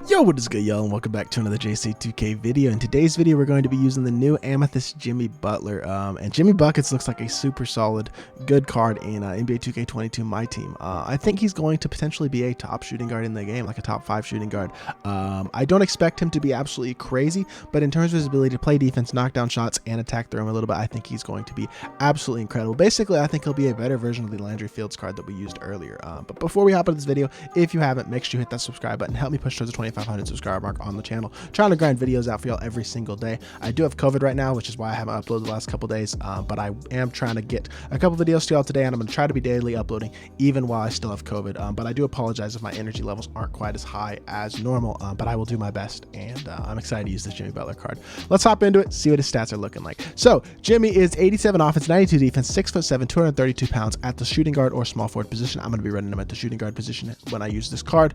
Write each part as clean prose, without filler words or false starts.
Yo, what is good, y'all, and welcome back to another JC2K video. In today's video, we're going to be using the new Amethyst Jimmy Butler, and Jimmy Buckets looks like a super solid, good card in NBA 2K22 MyTEAM. I think he's going to potentially be a top shooting guard in the game, like a top 5 shooting guard. I don't expect him to be absolutely crazy, but in terms of his ability to play defense, knock down shots, and attack the rim a little bit, I think he's going to be absolutely incredible. Basically, I think he'll be a better version of the Landry Fields card that we used earlier. But before we hop into this video, if you haven't, make sure you hit that subscribe button. Help me push towards the 2,500 subscriber mark on the channel. Trying to grind videos out for y'all every single day. I do have COVID right now, which is why I haven't uploaded the last couple days, but I am trying to get a couple videos to y'all today, and I'm going to try to be daily uploading even while I still have COVID. But I do apologize if my energy levels aren't quite as high as normal, but I will do my best, and I'm excited to use this Jimmy Butler card. Let's hop into it, see what his stats are looking like. So Jimmy is 87 offense, 92 defense, 6'7", 232 pounds at the shooting guard or small forward position. I'm going to be running him at the shooting guard position when I use this card.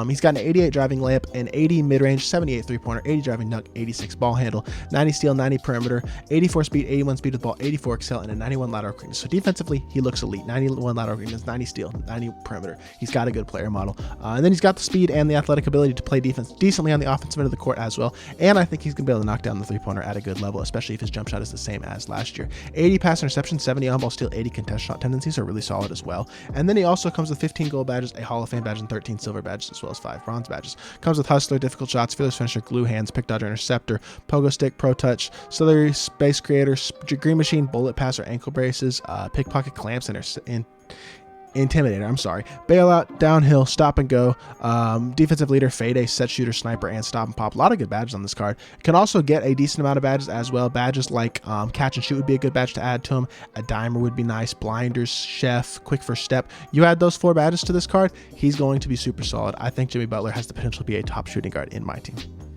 He's got an 88 driving layup, an 80 mid-range, 78 three-pointer, 80 driving dunk, 86 ball handle, 90 steal, 90 perimeter, 84 speed, 81 speed with the ball, 84 excel, and a 91 lateral quickness. So defensively, he looks elite. 91 lateral quickness, 90 steal, 90 perimeter. He's got a good player model. And then he's got the speed and the athletic ability to play defense decently on the offensive end of the court as well. And I think he's going to be able to knock down the three-pointer at a good level, especially if his jump shot is the same as last year. 80 pass interception, 70 on-ball steal, 80 contest shot tendencies are really solid as well. And then he also comes with 15 gold badges, a Hall of Fame badge, and 13 silver badges, as well as 5 bronze badges. Comes with Hustler, difficult shots, fearless finisher, glue hands, pick dodger, interceptor, pogo stick, pro touch, celery, space creator, green machine, bullet passer, ankle braces, pickpocket clamps, and intimidator, bailout, downhill, stop and go, defensive leader, fade, set shooter, sniper, and stop and pop. A lot of good badges on this card. Can also get a decent amount of badges as well. Badges like catch and shoot would be a good badge to add to him. A dimer would be nice. Blinders, chef, quick first step. You add those 4 badges to this card, he's going to be super solid. I think Jimmy Butler has the potential to be a top shooting guard in my team.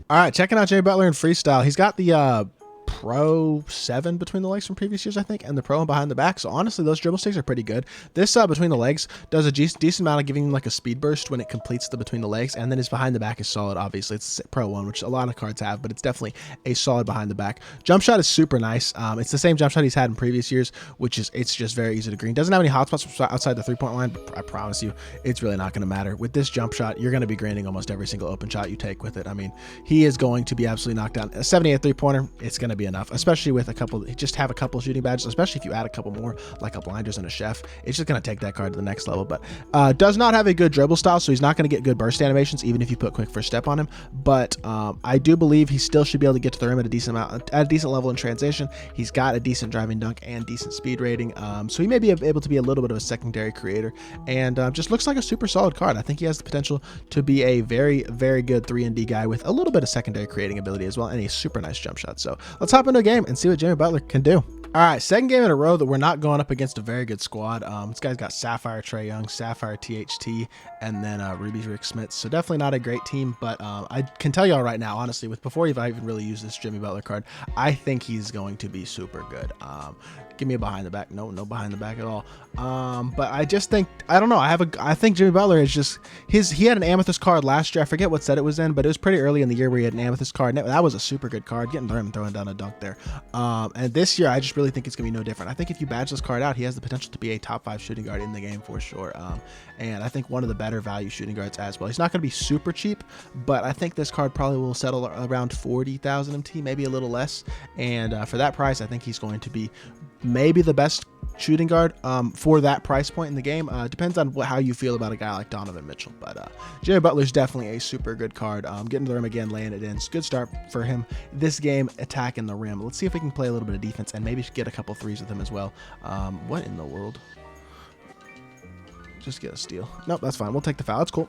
All right, checking out Jimmy Butler in Freestyle. He's got the Pro 7 between the legs from previous years, I think, and the Pro and behind the back. So honestly, those dribble sticks are pretty good. This between the legs does a decent amount of giving him like a speed burst when it completes the between the legs, and then his behind the back is solid. Obviously, it's Pro 1, which a lot of cards have, but it's definitely a solid behind the back. Jump shot is super nice. It's the same jump shot he's had in previous years, which is it's just very easy to green. Doesn't have any hotspots outside the 3-point line, but I promise you, it's really not going to matter. With this jump shot, you're going to be greening almost every single open shot you take with it. I mean, he is going to be absolutely knocked down. A 78 3-pointer, it's going to be enough, especially with a couple, just have a couple shooting badges, especially if you add a couple more like a blinders and a chef. It's just going to take that card to the next level. But does not have a good dribble style, so he's not going to get good burst animations even if you put quick first step on him. But I do believe he still should be able to get to the rim at a decent level in transition. He's got a decent driving dunk and decent speed rating, so he may be able to be a little bit of a secondary creator, and just looks like a super solid card. I think he has the potential to be a very, very good 3-and-D guy with a little bit of secondary creating ability as well, and a super nice jump shot. So let's hop into a game and see what Jimmy Butler can do. All right, second game in a row that we're not going up against a very good squad. This guy's got Sapphire Trae Young, Sapphire THT, and then Ruby Rick Smith. So definitely not a great team, but I can tell y'all right now, honestly, before I even really use this Jimmy Butler card, I think he's going to be super good. Give me a behind the back. No behind the back at all. But I just think, I don't know. I think Jimmy Butler is just he had an Amethyst card last year. I forget what set it was in, but it was pretty early in the year where he had an Amethyst card. And that was a super good card, getting the rim and throwing down a dunk there. And this year, I just really think it's gonna be no different. I think if you badge this card out, he has the potential to be a top 5 shooting guard in the game for sure. And I think one of the better value shooting guards as well. He's not gonna be super cheap, but I think this card probably will settle around 40,000 MT, maybe a little less. And for that price, I think he's going to be maybe the best shooting guard for that price point in the game. Depends on how you feel about a guy like Donovan Mitchell, but Jimmy Butler's definitely a super good card. Getting to the rim again, laying it in. It's a good start for him this game, attacking the rim. Let's see if we can play a little bit of defense and maybe get a couple threes with him as well. What in the world? Just get a steal. Nope, that's fine. We'll take the foul. That's cool.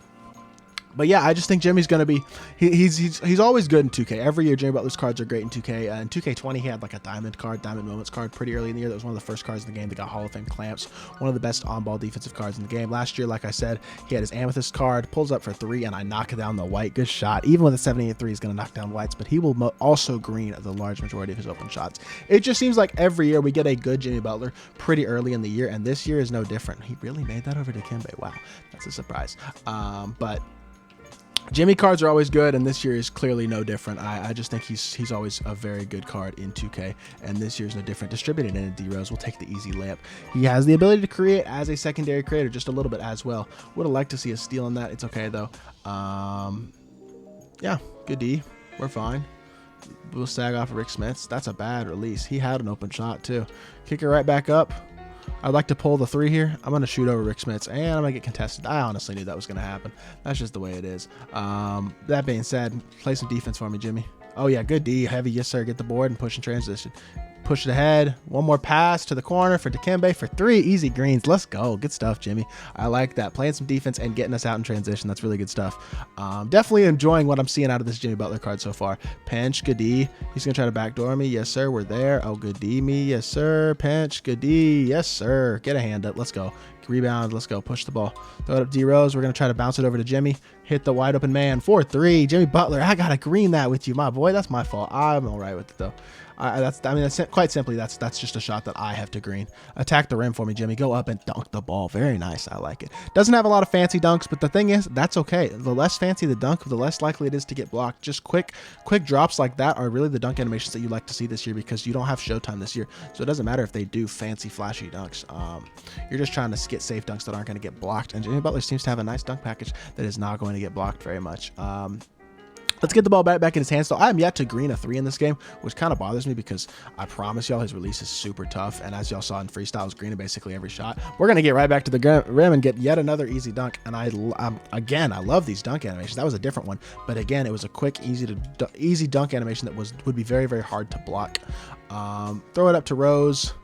But yeah, I just think Jimmy's going to be, he's always good in 2K. Every year, Jimmy Butler's cards are great in 2K. In 2K20, he had like a diamond moments card pretty early in the year. That was one of the first cards in the game that got Hall of Fame clamps. One of the best on-ball defensive cards in the game. Last year, like I said, he had his Amethyst card, pulls up for 3, and I knock down the white. Good shot. Even with a 78 3, he's going to knock down whites, but he will also green the large majority of his open shots. It just seems like every year we get a good Jimmy Butler pretty early in the year, and this year is no different. He really made that over to Kimbe. Wow, that's a surprise. But Jimmy cards are always good, and this year is clearly no different. I just think he's always a very good card in 2K, and this year's no different. Distributed in a D-Rose will take the easy layup. He has the ability to create as a secondary creator just a little bit as well. Would have liked to see a steal on that. It's okay, though. Yeah, good D. We're fine. We'll sag off of Rick Smiths. That's a bad release. He had an open shot too. Kick it right back up. I'd like to pull the 3 here. I'm going to shoot over Rick Smiths, and I'm going to get contested. I honestly knew that was going to happen. That's just the way it is. That being said, play some defense for me, Jimmy. Oh, yeah, good D. Heavy, yes, sir. Get the board and push in transition. Push it ahead. One more pass to the corner for Dikembe for 3 easy greens. Let's go. Good stuff, Jimmy. I like that. Playing some defense and getting us out in transition. That's really good stuff. Definitely enjoying what I'm seeing out of this Jimmy Butler card so far. Pinch, good D. He's going to try to backdoor me. Yes, sir. We're there. Oh, good D me. Yes, sir. Pinch, good D. Yes, sir. Get a hand up. Let's go. Rebound. Let's go. Push the ball. Throw it up D Rose. We're going to try to bounce it over to Jimmy. Hit the wide open man. 4-3. Jimmy Butler. I got to green that with you, my boy. That's my fault. I'm all right with it, though. That's quite simply, that's just a shot that I have to green. Attack the rim for me, Jimmy. Go up and dunk the ball. Very nice. I like it. Doesn't have a lot of fancy dunks, but the thing is, that's okay. The less fancy the dunk, the less likely it is to get blocked. Just quick drops like that are really the dunk animations that you like to see this year, because you don't have Showtime this year. So it doesn't matter if they do fancy, flashy dunks. You're just trying to get safe dunks that aren't going to get blocked. And Jimmy Butler seems to have a nice dunk package that is not going to get blocked very much. Let's get the ball back in his hands. So I am yet to green a 3 in this game, which kind of bothers me, because I promise y'all his release is super tough. And as y'all saw in Freestyle, I was greening basically every shot. We're going to get right back to the rim and get yet another easy dunk. And again, I love these dunk animations. That was a different one. But again, it was a quick, easy dunk animation that would be very, very hard to block. Throw it up to Rose.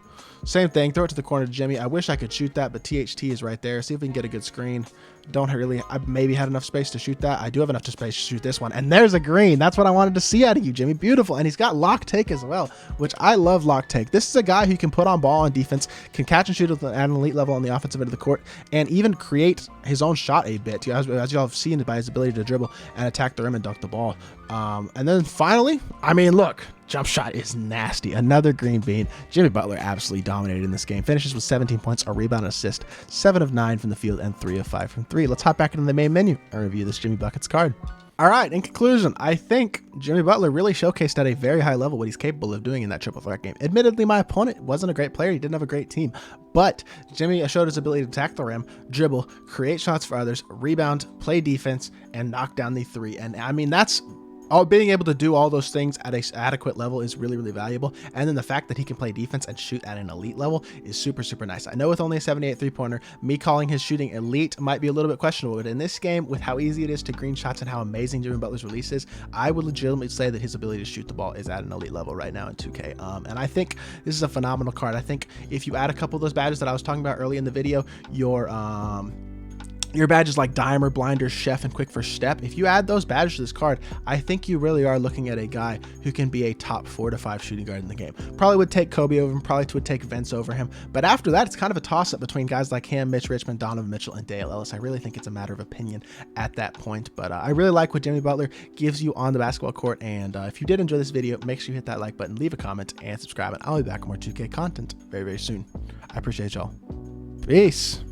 Same thing. Throw it to the corner to Jimmy. I wish I could shoot that, but THT is right there. See if we can get a good screen. I maybe had enough space to shoot that. I do have enough space to shoot this one. And there's a green. That's what I wanted to see out of you, Jimmy. Beautiful. And he's got lock take as well, which I love lock take. This is a guy who can put on ball on defense, can catch and shoot at an elite level on the offensive end of the court, and even create his own shot a bit, as y'all have seen by his ability to dribble and attack the rim and dunk the ball. And then finally, I mean, look, jump shot is nasty. Another green bean. Jimmy Butler absolutely dominated in this game. Finishes with 17 points, a rebound, and assist, 7 of 9 from the field, and 3 of 5 from 3. Let's hop back into the main menu and review this Jimmy Buckets card. All right, in conclusion, I think Jimmy Butler really showcased at a very high level what he's capable of doing in that triple threat game. Admittedly, my opponent wasn't a great player. He didn't have a great team. But Jimmy showed his ability to attack the rim, dribble, create shots for others, rebound, play defense, and knock down the 3. And I mean, being able to do all those things at an adequate level is really, really valuable. And then the fact that he can play defense and shoot at an elite level is super, super nice. I know with only a 78 3-pointer, me calling his shooting elite might be a little bit questionable, but in this game, with how easy it is to green shots and how amazing Jimmy Butler's release is, I would legitimately say that his ability to shoot the ball is at an elite level right now in 2K. And I think this is a phenomenal card. I think if you add a couple of those badges that I was talking about early in the video, your badges like Dimer, Blinder, Chef, and Quick First Step, if you add those badges to this card, I think you really are looking at a guy who can be a top 4 to 5 shooting guard in the game. Probably would take Kobe over him, probably would take Vince over him, but after that, it's kind of a toss-up between guys like him, Mitch Richmond, Donovan Mitchell, and Dale Ellis. I really think it's a matter of opinion at that point, but I really like what Jimmy Butler gives you on the basketball court, and if you did enjoy this video, make sure you hit that like button, leave a comment, and subscribe, and I'll be back with more 2K content very, very soon. I appreciate y'all. Peace.